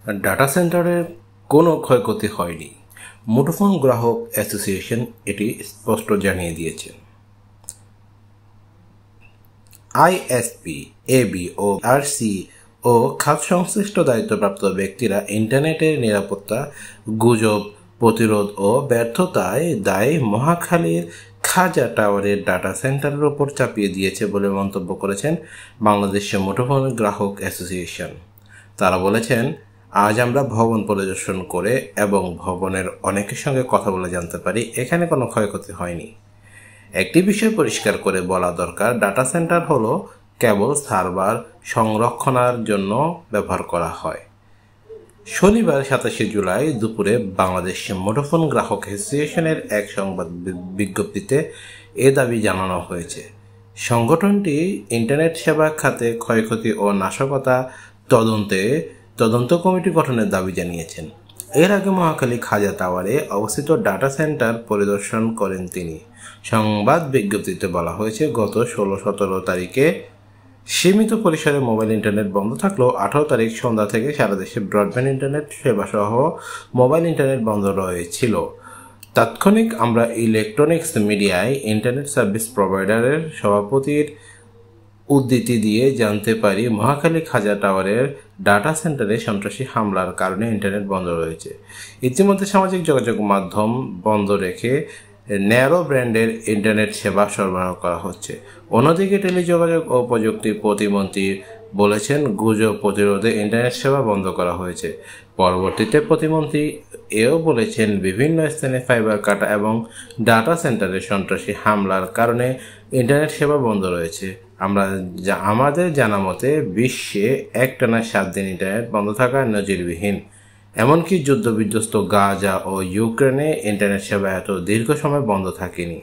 Data সেন্টারের কোনো ক্ষয়ক্ষতি হয়নি, মুঠোফোন গ্রাহক অ্যাসোসিয়েশন এটি স্পষ্ট জানিয়ে দিয়েছে। আইএসপি, এবি ও আরসি ও খাত সংশ্লিষ্ট দায়িত্বপ্রাপ্ত ব্যক্তিরা ইন্টারনেটের নিরাপত্তা, গুজব প্রতিরোধ ও ব্যর্থতায় দায় মহাখালীর খাজা টাওয়ারের ডাটা সেন্টারের ওপর চাপিয়ে দিয়েছে বলে মন্তব্য করেছেন বাংলাদেশের মুঠোফোন গ্রাহক অ্যাসোসিয়েশন। তারা বলেছেন, আজ আমরা ভবন পরিদর্শন করে এবং ভবনের অনেকের সঙ্গে কথা বলে জানতে পারি এখানে কোনো ক্ষয়ক্ষতি হয়নি। একটি বিষয় পরিষ্কার করে বলা দরকার, ডাটা সেন্টার হলো কেবল সার্ভার সংরক্ষণের জন্য ব্যবহার করা হয়। শনিবার 27 জুলাই দুপুরে বাংলাদেশ মুঠোফোন গ্রাহক অ্যাসোসিয়েশনের এক সংবাদ বিজ্ঞপ্তিতে এ দাবি জানানো হয়েছে। সংগঠনটি ইন্টারনেট সেবা খাতে ক্ষয়ক্ষতি ও নাশকতা তদন্ত কমিটি গঠনের দাবি জানিয়েছেন। এর আগে মহাখালী খাজা টাওয়ারে অবস্থিত ডাটা সেন্টার পরিদর্শন করেন তিনি। সংবাদ বিজ্ঞপ্তিতে বলা হয়েছে, গত 16-17 তারিখে সীমিত পরিসরে মোবাইল ইন্টারনেট বন্ধ থাকলেও 18 তারিখ সন্ধ্যা থেকে সারা দেশে ব্রডব্যান্ড ইন্টারনেট সেবাসহ মোবাইল ইন্টারনেট বন্ধ রয়েছিল। তাৎক্ষণিক আমরা ইলেকট্রনিক্স মিডিয়ায় ইন্টারনেট সার্ভিস প্রোভাইডারের সভাপতির উদ্ধৃতি দিয়ে জানতে পারি, মহাখালী খাজা টাওয়ারের ডাটা সেন্টারে সন্ত্রাসী হামলার কারণে ইন্টারনেট বন্ধ রয়েছে। ইতিমধ্যে সামাজিক যোগাযোগ মাধ্যম বন্ধ রেখে ন্যারো ব্র্যান্ডের ইন্টারনেট সেবা সরবরাহ করা হচ্ছে। অন্যদিকে টেলিযোগাযোগ ও প্রযুক্তি প্রতিমন্ত্রী বলেছেন, গুজব প্রতিরোধে ইন্টারনেট সেবা বন্ধ করা হয়েছে। পরবর্তীতে প্রতিমন্ত্রী এও বলেছেন, বিভিন্ন স্থানে ফাইবার কাটা এবং ডাটা সেন্টারে সন্ত্রাসী হামলার কারণে ইন্টারনেট সেবা বন্ধ রয়েছে। আমাদের জানা মতে বিশ্বে একটানা 7 দিন ইন্টারনেট বন্ধ থাকা নজিরবিহীন। এমনকি যুদ্ধবিধ্বস্ত গাজা ও ইউক্রেনে ইন্টারনেট সেবা এত দীর্ঘ সময় বন্ধ থাকেনি।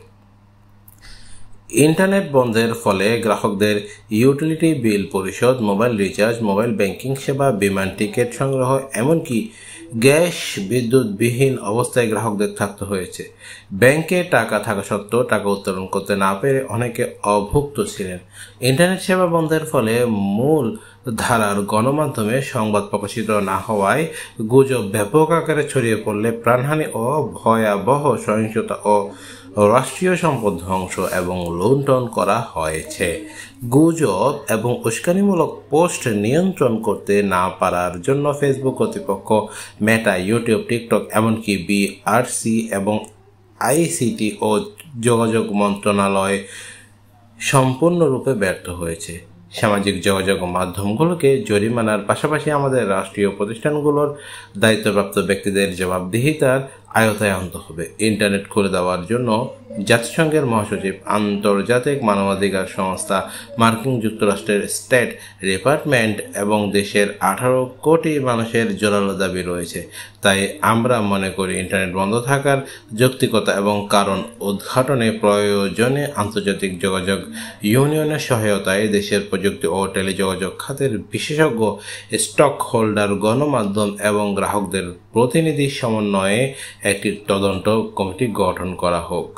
ইন্টারনেট বন্ধের ফলে গ্রাহকদের ইউটিলিটি বিল পরিশোধ, মোবাইল রিচার্জ, মোবাইল ব্যাংকিং সেবা, বিমান টিকিট সংগ্রহ, এমনকি গ্যাস বিদ্যুৎবিহীন অবস্থায় গ্রাহকদের থাকতে হয়েছে। ব্যাংকে টাকা থাকা সত্ত্বেও টাকা উত্তোলন করতে না পেরে অনেকে অভুক্ত ছিলেন। ইন্টারনেট সেবা বন্ধের ফলে মূল ধারার গণমাধ্যমে সংবাদ প্রকাশিত না হওয়ায় গুজব ব্যাপক আকারে ছড়িয়ে পড়লে প্রাণহানি ও ভয়াবহ সহিংসতা ও রাষ্ট্রীয় সম্পদ ধ্বংস এবং লুণ্ঠন করা হয়েছে। গুজব এবং উস্কানিমূলক পোস্ট নিয়ন্ত্রণ করতে না পারার জন্য ফেসবুক কর্তৃপক্ষ, মেটা, ইউটিউব, টিকটক, এমনকি বিআরসি এবং আইসিটি ও যোগাযোগ মন্ত্রণালয় সম্পূর্ণরূপে ব্যর্থ হয়েছে। সামাজিক যোগাযোগ মাধ্যমগুলোকে জরিমানার পাশাপাশি আমাদের রাষ্ট্রীয় প্রতিষ্ঠানগুলোর দায়িত্বপ্রাপ্ত ব্যক্তিদের জবাবদিহিতার আয়তায় আনতে হবে। ইন্টারনেট খুলে দেওয়ার জন্য জাতিসংঘের মহাসচিব, আন্তর্জাতিক মানবাধিকার সংস্থা, মার্কিন যুক্তরাষ্ট্রের স্টেট ডিপার্টমেন্ট এবং দেশের 18 কোটি মানুষের জোরালো দাবি রয়েছে। তাই আমরা মনে করি ইন্টারনেট বন্ধ থাকার যৌক্তিকতা এবং কারণ উদ্ঘাটনে প্রয়োজনে আন্তর্জাতিক যোগাযোগ ইউনিয়নের সহায়তায় দেশের প্রযুক্তি ও টেলিযোগাযোগ খাতের বিশেষজ্ঞ, স্টক হোল্ডার, গণমাধ্যম এবং গ্রাহকদের প্রতিনিধি সমন্বয়ে একটি তদন্ত কমিটি গঠন করা হোক।